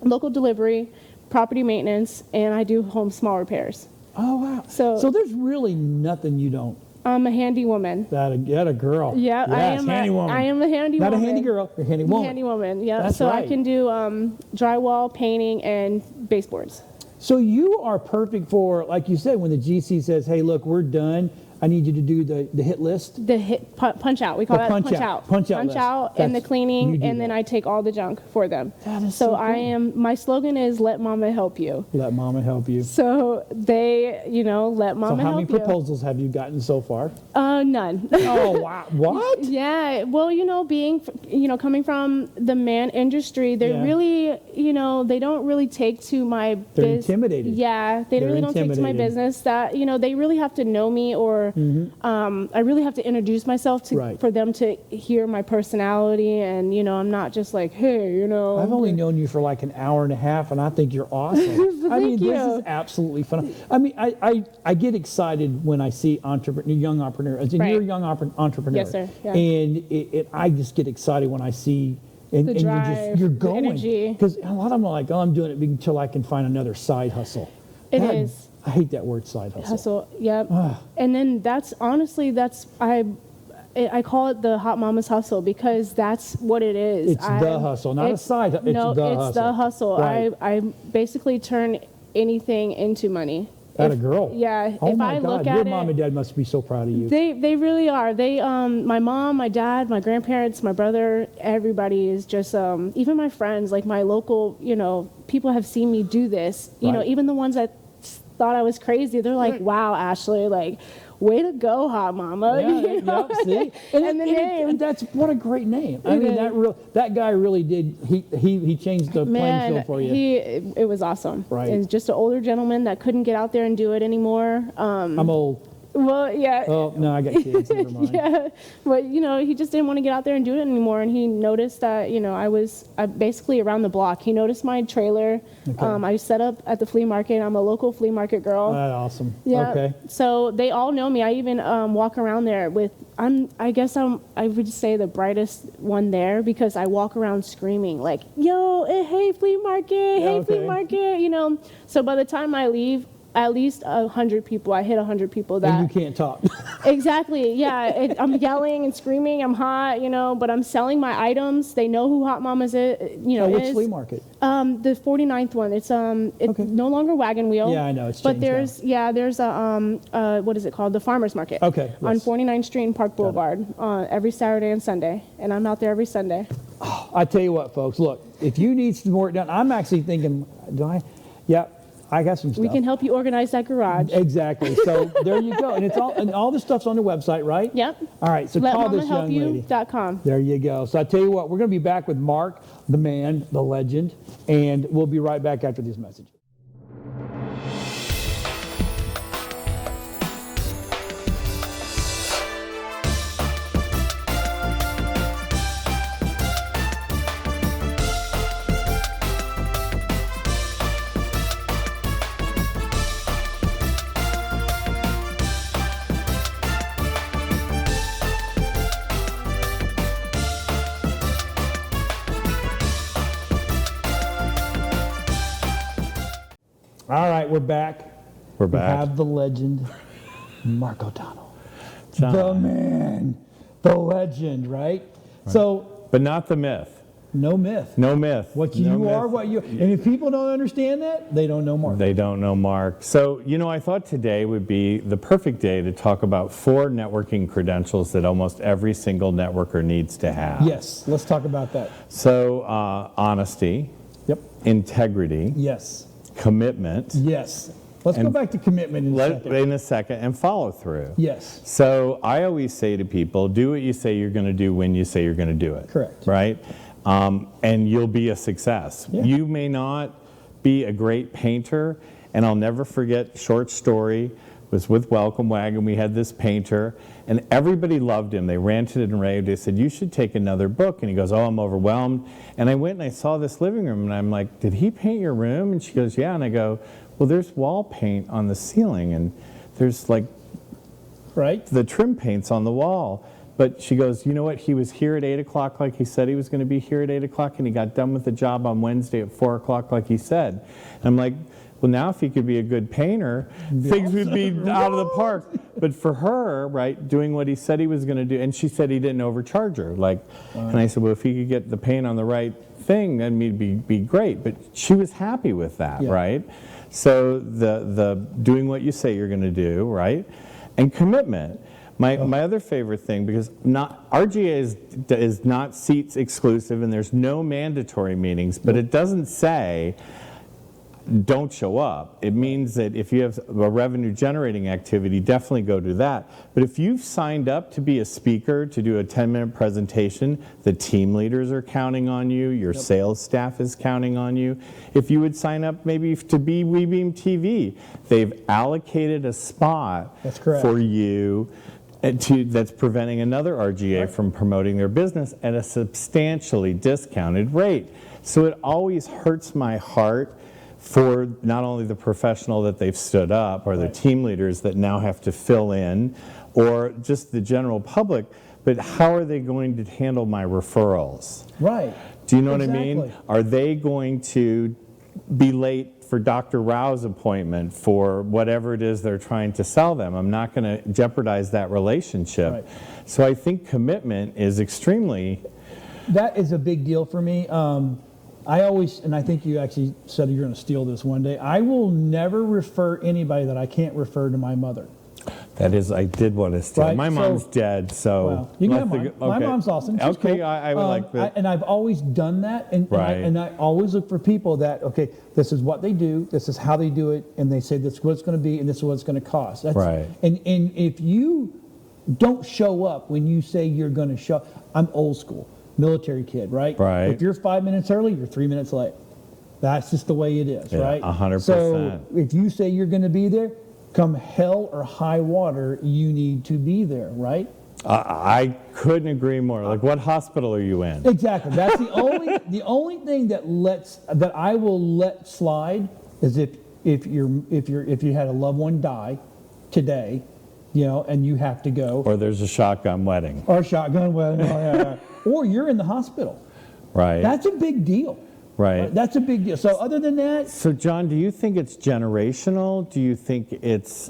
local delivery, property maintenance, and I do home small repairs. Oh, wow. So there's really nothing you don't. I'm a handy woman. That a girl. Yeah, yes, I am. Handy woman. I am a handy Not woman. a handy girl, you're a handy woman. Handy woman, yeah. That's so right. I can do drywall, painting, and baseboards. So you are perfect for, like you said, when the GC says, hey, look, we're done. I need you to do the hit list. The hit punch out. We call that punch out. Punch out list. And the cleaning, and then I take all the junk for them. That is so cool. My slogan is let Mama help you. Let Mama help you. So they, you know, let Mama help you. So how many proposals have you gotten so far? None. Oh, wow. What? Yeah. Well, you know, coming from the man industry, they really, you know, they don't really take to my business. They're intimidated. Yeah. They really don't take to my business. That, you know, they really have to know me, or I really have to introduce myself for them to hear my personality. And, you know, I'm not just like, hey, you know. I've only known you for like an hour and a half, and I think you're awesome. I mean, this is absolutely fun. I mean, I get excited when I see young entrepreneurs. You're a young entrepreneur. Yes, sir. Yeah. And I just get excited when I see and drive, you're going. the energy. Because a lot of them are like, oh, I'm doing it until I can find another side hustle. It is. I hate that word, side hustle. Yep. And then I call it the Hot Mama's hustle, because that's what it is. It's the hustle, not a side hustle. It's the hustle. Right. I basically turn anything into money. That a girl. Yeah. Oh if my I God, look your at mom and dad must be so proud of you. They really are. They my mom, my dad, my grandparents, my brother, everybody is just even my friends, like my local, you know, people have seen me do this. You know, even the ones that thought I was crazy, they're like, wow, Ashlie, like, way to go, Hot Mama. Yeah, you know? see? And the name. And that's what a great name. I mean, that guy really did. He changed the playing field for you. It was awesome. Right. And just an older gentleman that couldn't get out there and do it anymore. I'm old. Well, yeah. Oh no, I got kids. Never mind. Yeah, but you know, he just didn't want to get out there and do it anymore. And he noticed that, you know, I basically around the block. He noticed my trailer. Okay. I set up at the flea market. I'm a local flea market girl. That's awesome. Yeah. Okay. So they all know me. I even walk around there with. I would say the brightest one there, because I walk around screaming like, "Yo, hey, flea market, hey, flea market!" You know. So by the time I leave, at least 100 people. I hit 100 people that. And you can't talk. Exactly. Yeah. I'm yelling and screaming. I'm hot, you know, but I'm selling my items. They know who Hot Mama's is. You know, which flea market? The 49th one. It's no longer wagon wheel. Yeah, I know. It's but changed there's what is it called? The Farmers Market. Okay. Yes. On 49th Street and Park Boulevard every Saturday and Sunday, and I'm out there every Sunday. Oh, I tell you what, folks. Look, if you need some work done, I'm actually thinking, I got some stuff. We can help you organize that garage. Exactly. So there you go. And all this stuff's on the website, right? Yep. All right. So call this young lady. LetMommaHelpYou.com. There you go. So I tell you what, we're going to be back with Mark, the man, the legend, and we'll be right back after this message. All right, we're back. We're back. We have the legend, Mark O'Donnell. John. The man, the legend, right? So, But not the myth. no myth. No myth. What No you myth. are, what you... And if people don't understand that, they don't know Mark. They don't know Mark. So, I thought today would be the perfect day to talk about 4 networking credentials that almost every single networker needs to have. Yes, let's talk about that. So, honesty, Yep. integrity, Yes. commitment, Yes. Let's go And back to commitment in a second. and follow through. Yes. So I always say to people, do what you say you're going to do when you say you're going to do it. Correct. Right? And you'll be a success. Yeah. You may not be a great painter, and I'll never forget, short story, was with Welcome Wagon. We had this painter, and everybody loved him. They ranted and raved. They said, you should take another book. And he goes, oh, I'm overwhelmed. And I went and I saw this living room, and I'm like, did he paint your room? And she goes, yeah. And I go, well, there's wall paint on the ceiling, and there's like Right. the trim paint's on the wall. But she goes, you know what? He was here at 8 o'clock like he said he was going to be here at 8 o'clock, and he got done with the job on Wednesday at 4 o'clock like he said. And I'm like, well, now if he could be a good painter, things would be out of the park. But for her, right, doing what he said he was going to do, and she said he didn't overcharge her. Like, and I said, well, if he could get the paint on the right thing, then it'd be great. But she was happy with that, Yeah. right? So the doing what you say you're going to do, right? And commitment. My other favorite thing, because RGA is not seats exclusive, and there's no mandatory meetings, but it doesn't say don't show up. It means that if you have a revenue generating activity, definitely go to that. But if you've signed up to be a speaker, to do a 10-minute presentation, the team leaders are counting on you, your sales staff is counting on you. If you would sign up maybe to be WeBeam TV, they've allocated a spot That's correct. for you that's preventing another RGA from promoting their business at a substantially discounted rate. So it always hurts my heart for not only the professional that they've stood up or the team leaders that now have to fill in, or just the general public, but how are they going to handle my referrals? Right. Do you know what I mean? Exactly. Are they going to be late for Dr. Rao's appointment for whatever it is they're trying to sell them? I'm not going to jeopardize that relationship. Right. So I think commitment is extremely... That is a big deal for me. I always, and I think you actually said you're going to steal this one day, I will never refer anybody that I can't refer to my mother. That is, I did want to steal. Right, My so- mom's dead, so... Well, you can have mine. My mom's awesome. She's Okay, cool. I would like that. And I've always done that, and Right. I always look for people that, okay, this is what they do, this is how they do it, and they say this is what it's going to be, and this is what it's going to cost. Right. And if you don't show up when you say you're going to show, I'm old school, military kid, right? Right. If you're 5 minutes early, you're 3 minutes late. That's just the way it is, Yeah, right? 100%. So if you say you're going to be there, come hell or high water, you need to be there, right? I couldn't agree more. Like, what hospital are you in? Exactly. That's the only thing that I will let slide is if you had a loved one die today, and you have to go, Or there's a shotgun wedding. or shotgun wedding, or you're in the hospital. Right. That's a big deal. Right. That's a big deal. So other than that, So, John, do you think it's generational? Do you think it's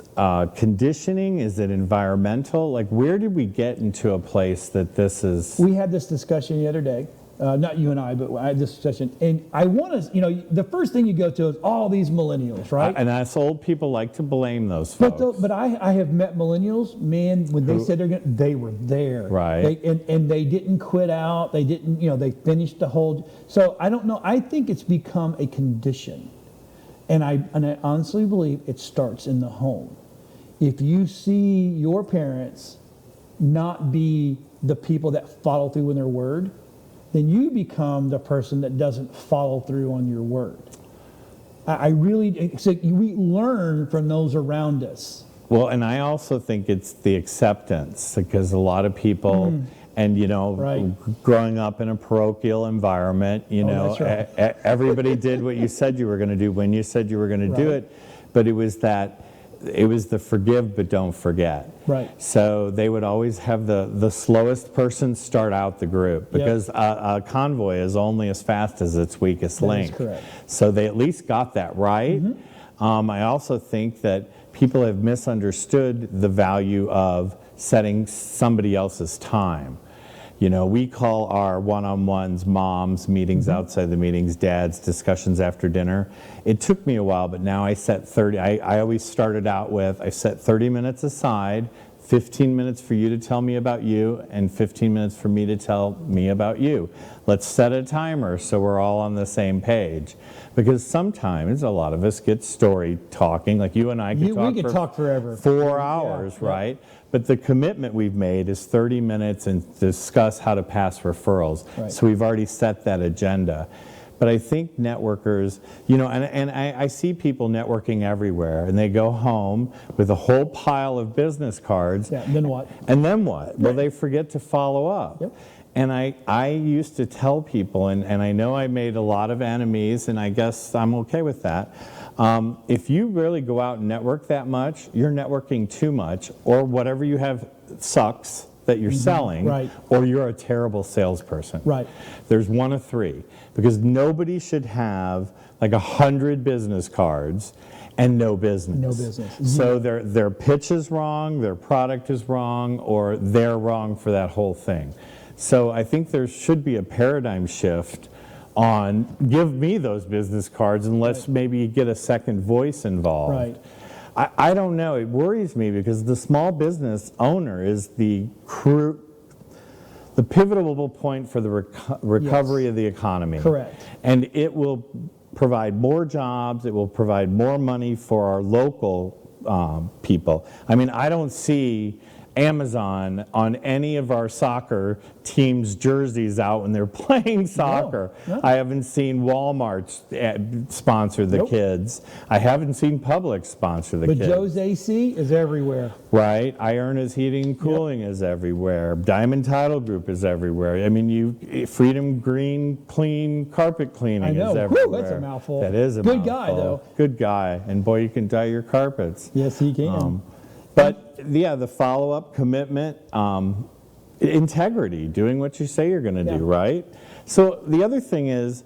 conditioning? Is it environmental? Like, where did we get into a place that this is... we had this discussion the other day. Not you and I, but I had this discussion. And I want to, the first thing you go to is all these millennials, right? And us old people like to blame those folks. But I have met millennials, man, when they said they were there. Right. And they didn't quit out. They didn't, they finished the whole. So I don't know. I think it's become a condition. And I honestly believe it starts in the home. If you see your parents not be the people that follow through on their word, then you become the person that doesn't follow through on your word. I really, so we learn from those around us. Well, and I also think it's the acceptance, because a lot of people, and growing up in a parochial environment, That's right. everybody did what you said you were going to do when you said you were going to do it, but it was the forgive but don't forget. Right. So they would always have the slowest person start out the group, because a convoy is only as fast as its weakest link. That is correct. So they at least got that right. I also think that people have misunderstood the value of setting somebody else's time. We call our one-on-ones moms meetings outside the meetings, dads discussions after dinner. It took me a while, but now I set 30. I always started out with, I set 30 minutes aside, 15 minutes for you to tell me about you, and 15 minutes for me to tell me about you. Let's set a timer so we're all on the same page. Because sometimes a lot of us get story talking, like you and I could talk, we could talk forever. 4 hours, right? But the commitment we've made is 30 minutes and discuss how to pass referrals. Right. So we've already set that agenda. But I think networkers, and I see people networking everywhere, and they go home with a whole pile of business cards. Yeah, then what? And then what? Well, they forget to follow up. Yep. And I used to tell people, and I know I made a lot of enemies, and I guess I'm okay with that. If you really go out and network that much, you're networking too much, or whatever you have sucks that you're selling, Right. or you're a terrible salesperson. Right. There's one of three, because nobody should have like 100 business cards and no business. No business. So their pitch is wrong, their product is wrong, or they're wrong for that whole thing. So I think there should be a paradigm shift on give me those business cards and let's maybe get a second voice involved. Right. I don't know. It worries me because the small business owner is the pivotal point for the recovery of the economy. Correct. And it will provide more jobs. It will provide more money for our local people. I mean, I don't see Amazon on any of our soccer teams' jerseys out when they're playing soccer. No. I haven't seen Walmart sponsor the kids. I haven't seen Publix sponsor the But kids. Joe's AC is everywhere. Right. Irona's Heating and Cooling is everywhere. Diamond Title Group is everywhere. I mean, Freedom Green Clean Carpet Cleaning I know. is everywhere. Whew, that's a mouthful. That is a mouthful. Good guy, though. Good guy. And boy, you can dye your carpets. Yes, he can. But yeah, the follow-up, commitment, integrity, doing what you say you're going to do, right? So the other thing is,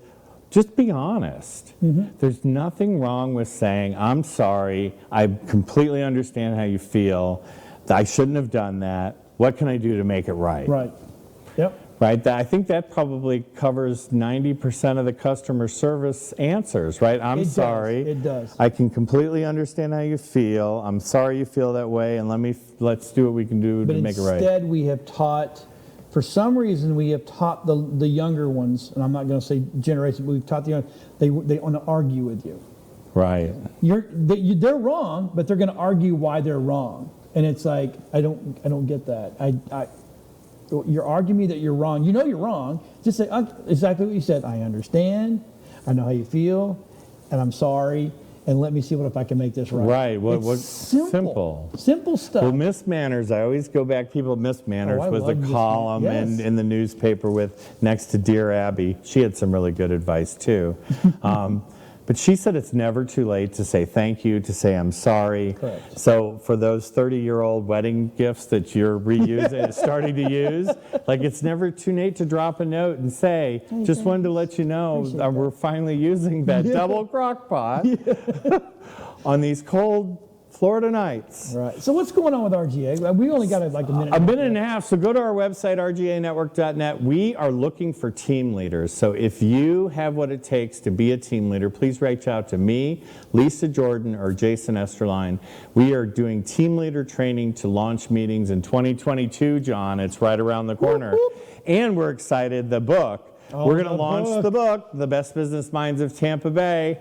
just be honest. There's nothing wrong with saying, I'm sorry, I completely understand how you feel, I shouldn't have done that, what can I do to make it right? Right. Yep. Right, I think that probably covers 90% of the customer service answers, right? I'm sorry. It does. I can completely understand how you feel. I'm sorry you feel that way, and let's do what we can do to make it right. But instead, we have taught, for some reason, we have taught the younger ones, and I'm not going to say generation, but we've taught the younger, they want to argue with you. Right. They're wrong, but they're going to argue why they're wrong, and it's like I don't get that. You're arguing me that you're wrong. You know you're wrong. Just say exactly what you said. I understand. I know how you feel, and I'm sorry. And let me see if I can make this right. Right. What simple stuff. Well, Miss Manners, I always go back. Miss Manners was a column in the newspaper with next to Dear Abby. She had some really good advice too. But she said it's never too late to say thank you, to say I'm sorry. Correct. So for those 30-year-old wedding gifts that you're reusing, starting to use, like it's never too late to drop a note and say, just wanted to let you know we're finally using that double crock pot on these cold Florida nights. Right. So what's going on with RGA? We only got like a minute. A minute and a half. So go to our website, rganetwork.net. We are looking for team leaders. So if you have what it takes to be a team leader, please reach out to me, Lisa Jordan, or Jason Esterline. We are doing team leader training to launch meetings in 2022, John. It's right around the corner. And we're excited. The book, We're going to launch the book, The Best Business Minds of Tampa Bay.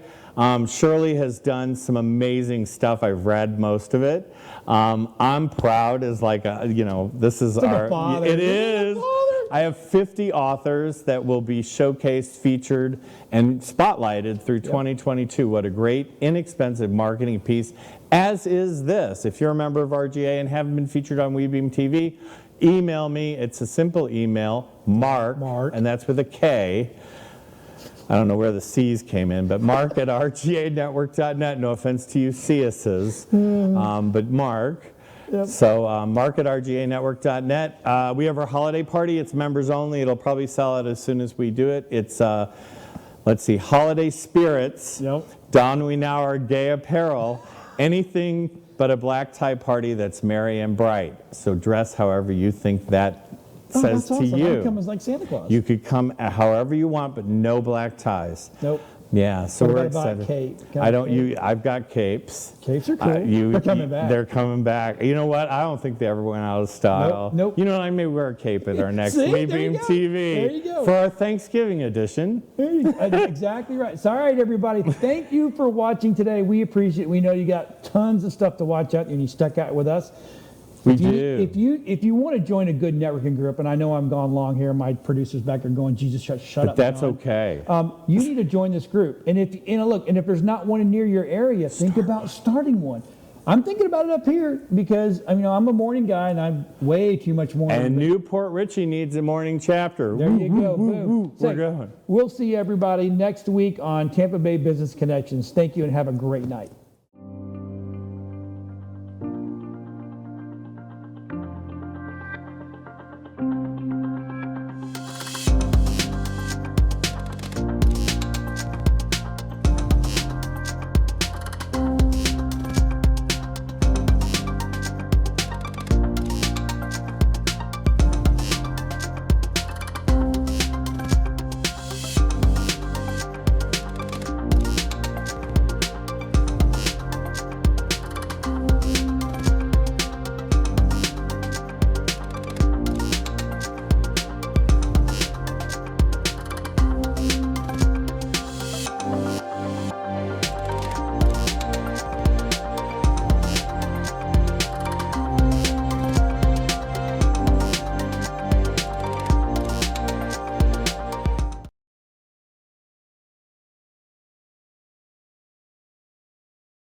Shirley has done some amazing stuff. I've read most of it. I'm proud as like a, this is like our, a father. it is. I have 50 authors that will be showcased, featured, and spotlighted through 2022. What a great, inexpensive marketing piece, as is this. If you're a member of RGA and haven't been featured on WeBeam TV, email me. It's a simple email, Mark, and that's with a K. I don't know where the C's came in, but Mark at rganetwork.net. No offense to you CSs, but Mark. Yep. So Mark at RGANetwork.net. We have our holiday party. It's members only. It'll probably sell out as soon as we do it. It's, let's see, holiday spirits. Yep. Don we now our gay apparel. Anything but a black tie party that's merry and bright. So dress however you think that says to awesome. you. I come as like Santa Claus. You could come however you want, but no black ties. Nope. Yeah, so What we're about excited. cape? I don't. I've got capes. Capes are cool. They're coming back. They're coming back. You know what? I don't think they ever went out of style. Nope. You know what? I may wear a cape at our next See? There you WeBeam go. TV There you go. for our Thanksgiving edition. That's exactly right. So, all right, everybody. Thank you for watching today. We appreciate it. We know you got tons of stuff to watch out, and you stuck out with us. We do. If you want to join a good networking group, and I know I'm gone long here, my producers back there going, Jesus, shut But up. that's John. okay. You need to join this group. And if there's not one near your area, think about starting one. I'm thinking about it up here because I'm a morning guy and I'm way too much morning. And Newport Richie needs a morning chapter. There you go. Boom. We're going. We'll see everybody next week on Tampa Bay Business Connections. Thank you and have a great night.